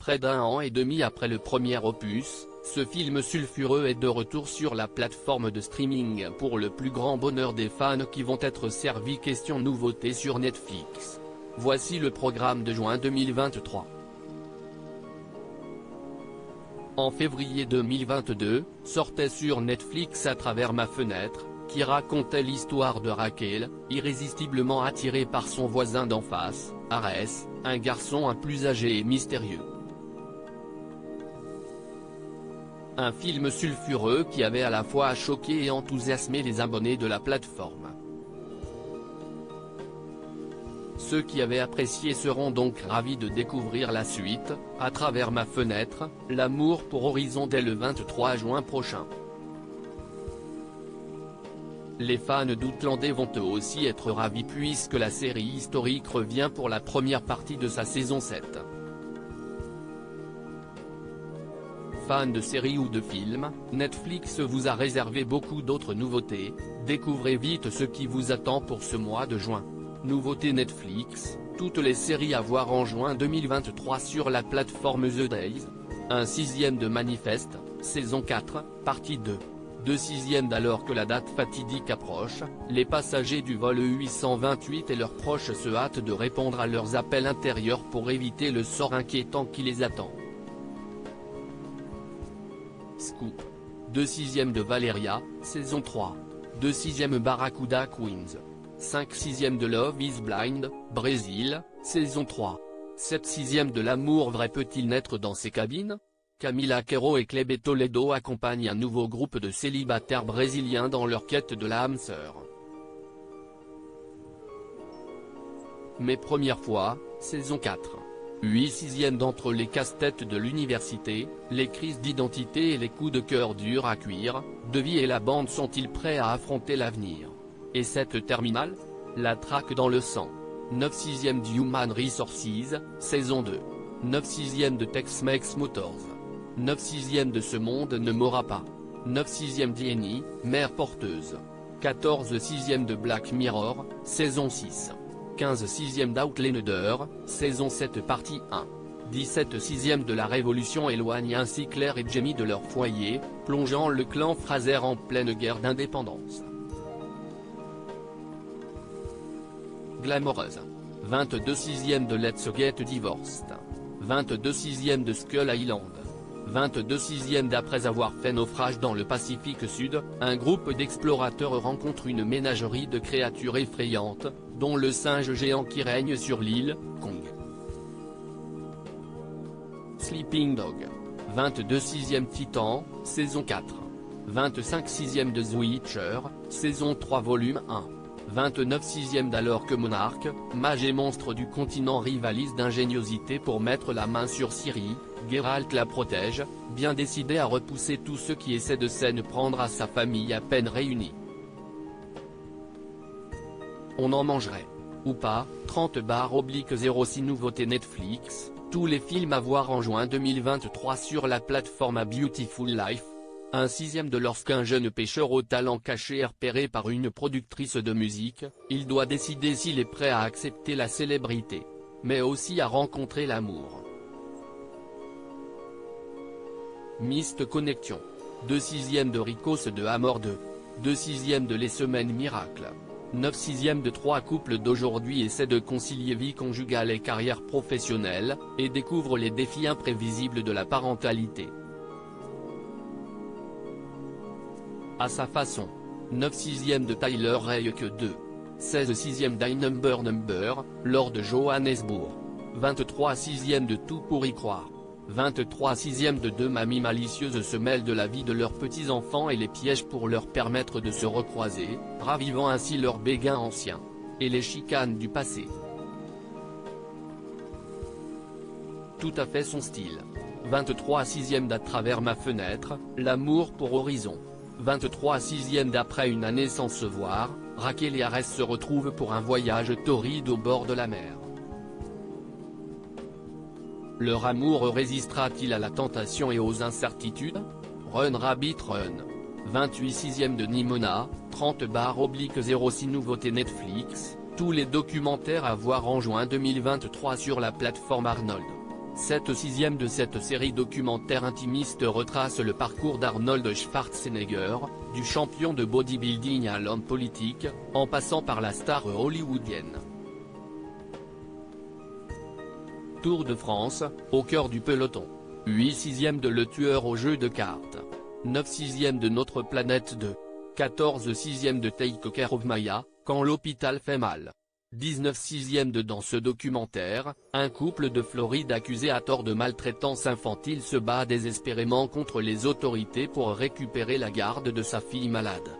Près d'un an et demi après le premier opus, ce film sulfureux est de retour sur la plateforme de streaming pour le plus grand bonheur des fans qui vont être servis. Question nouveauté sur Netflix. Voici le programme de juin 2023. En février 2022, sortait sur Netflix À travers ma fenêtre, qui racontait l'histoire de Raquel, irrésistiblement attirée par son voisin d'en face, Arès, un garçon plus âgé et mystérieux. Un film sulfureux qui avait à la fois choqué et enthousiasmé les abonnés de la plateforme. Ceux qui avaient apprécié seront donc ravis de découvrir la suite, À travers ma fenêtre, l'amour pour Horizon dès le 23 juin prochain. Les fans d'Outlandais vont eux aussi être ravis puisque la série historique revient pour la première partie de sa saison 7. Fans de séries ou de films, Netflix vous a réservé beaucoup d'autres nouveautés, découvrez vite ce qui vous attend pour ce mois de juin. Nouveauté Netflix, toutes les séries à voir en juin 2023 sur la plateforme The Days. Un sixième de Manifeste, saison 4, partie 2. 2/6 alors que la date fatidique approche, les passagers du vol 828 et leurs proches se hâtent de répondre à leurs appels intérieurs pour éviter le sort inquiétant qui les attend. Scoop. 2/6 de Valeria, saison 3. 2/6 Barracuda Queens. 5/6 de Love is Blind, Brésil, saison 3. 7/6 de L'amour vrai peut-il naître dans ces cabines? Camila Quero et Clebe Toledo accompagnent un nouveau groupe de célibataires brésiliens dans leur quête de l'âme sœur. Mes premières fois, saison 4. 8/6 d'entre les casse-têtes de l'université, les crises d'identité et les coups de cœur durs à cuire, Devi et la bande sont-ils prêts à affronter l'avenir? Et cette terminale? La traque dans le sang. 9/6 d'Human Resources, saison 2. 9/6 de Tex-Mex Motors. 9/6 de Ce monde ne mourra pas. 9/6 d'Annie, mère porteuse. 14/6 de Black Mirror, saison 6. 15/6 d'Outlander, saison 7 partie 1. 17/6 de La Révolution éloigne ainsi Claire et Jamie de leur foyer, plongeant le clan Fraser en pleine guerre d'indépendance. Glamoureuse. 22/6 de Let's Get Divorced. 22/6 de Skull Island. 22/6 d'Après avoir fait naufrage dans le Pacifique Sud, un groupe d'explorateurs rencontre une ménagerie de créatures effrayantes, dont le singe géant qui règne sur l'île, Kong. Sleeping Dog. 22/6 Titan, saison 4. 25/6 de The Witcher, saison 3 volume 1. 29/6 d'Alors que Monarque, mage et monstre du continent rivalisent d'ingéniosité pour mettre la main sur Ciri, Geralt la protège, bien décidé à repousser tous ceux qui essaient de s'en prendre à sa famille à peine réunie. On en mangerait. Ou pas, 30/06 nouveauté Netflix, tous les films à voir en juin 2023 sur la plateforme A Beautiful Life. 1/6 de Lorsqu'un jeune pêcheur au talent caché est repéré par une productrice de musique, il doit décider s'il est prêt à accepter la célébrité, mais aussi à rencontrer l'amour. Missed Connection. 2/6 de Ricos de Amor 2. 2/6 de Les Semaines Miracles. 9/6 de Trois couples d'aujourd'hui essaient de concilier vie conjugale et carrière professionnelle, et découvrent les défis imprévisibles de la parentalité. À sa façon. 9/6 de Tyler Rake 2. 16/6 d'I Number, lors de Johannesburg. 23/6 de Tout pour y croire. 23/6 de Deux mamies malicieuses se mêlent de la vie de leurs petits-enfants et les piègent pour leur permettre de se recroiser, ravivant ainsi leurs béguins anciens. Et les chicanes du passé. Tout à fait son style. 23/6 d'À travers ma fenêtre, l'amour pour Horizon. 23/6 d'Après une année sans se voir, Raquel et Arès se retrouvent pour un voyage torride au bord de la mer. Leur amour résistera-t-il à la tentation et aux incertitudes? Run Rabbit Run. 28/6 de Nimona, 30/06 nouveauté Netflix, tous les documentaires à voir en juin 2023 sur la plateforme Arnold. Cette sixième de cette série documentaire intimiste retrace le parcours d'Arnold Schwarzenegger, du champion de bodybuilding à l'homme politique, en passant par la star hollywoodienne. Tour de France, au cœur du peloton. 8 sixièmes de Le Tueur au jeu de cartes. 9 sixièmes de Notre planète 2. 14 sixièmes de Take Care of Maya, quand l'hôpital fait mal. 19 sixièmes de Dans ce documentaire, un couple de Floride accusé à tort de maltraitance infantile se bat désespérément contre les autorités pour récupérer la garde de sa fille malade.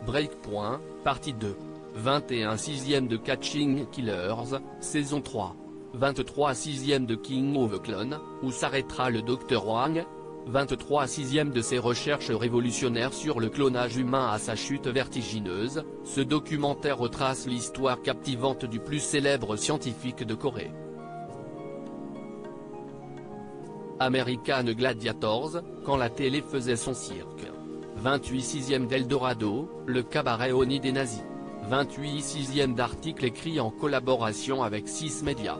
Breakpoint, partie 2. 21 sixièmes de Catching Killers, saison 3. 23 sixièmes de King of the Clone, où s'arrêtera le Dr Wang. 23 sixièmes de ses recherches révolutionnaires sur le clonage humain à sa chute vertigineuse, ce documentaire retrace l'histoire captivante du plus célèbre scientifique de Corée. American Gladiators, quand la télé faisait son cirque. 28 sixièmes d'Eldorado, le cabaret au nid des nazis. 28 sixièmes d'articles écrits en collaboration avec 6 médias.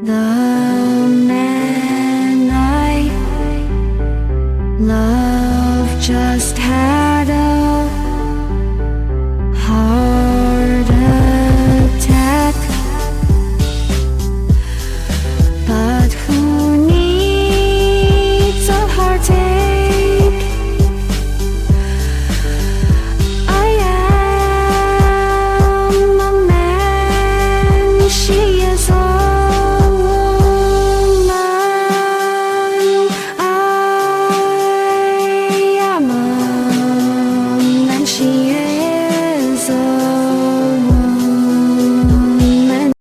나